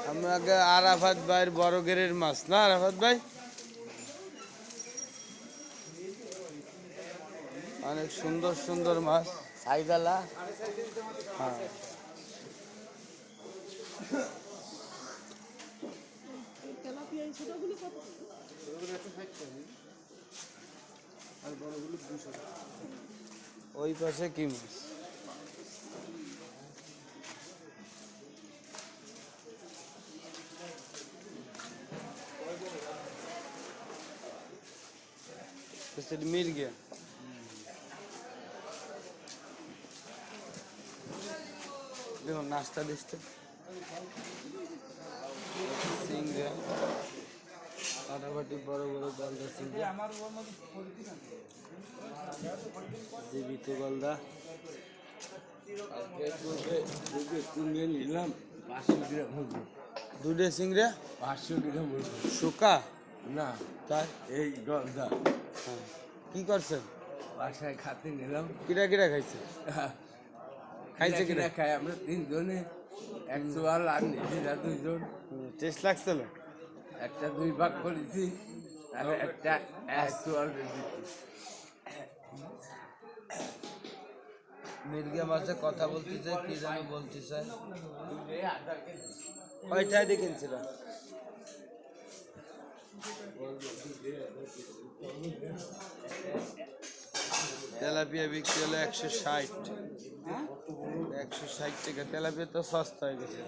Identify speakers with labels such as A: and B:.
A: আমাকে আরাফাত ভাইয়ের বড় গেরের মাছ না আরাফাত ভাই? অনেক সুন্দর সুন্দর মাছ সাইদালা। হ্যাঁ, ওই পাশে কি মাছ? मिल गया। देखो नाश्ता दिखते सिंघा फाटाफाटी बड़ बड़ गलदा सिंघा জীবিত গলদা
B: নিলাম 500 গ্রাম হবে।
A: দুধে সিংড়া
B: 500 গ্রাম হবে।
A: শুকা
B: না
A: তাই
B: এই গলদা
A: হ্যাঁ। কি করছেন?
B: বাসায় খাতে নিলাম।
A: কিরা কিরা খাইছে? খাইছে কিরা?
B: খাই আমরা 3 জনে 100 আর নিজেরা 2 জন।
A: টেস্ট লাগছিল?
B: একটা 2 ভাগ করেছি আর একটা 100 আর দিয়েছি।
A: মির্গা মাছে কথা বলতেছে কি যেন বলতেছে। কয়টায় দিয়ে কিনছিল? তেলাপিয়া বিক্রি হলো 160। 160 টাকা। তেলাপিয়া তো সস্তা হয়ে গেছে।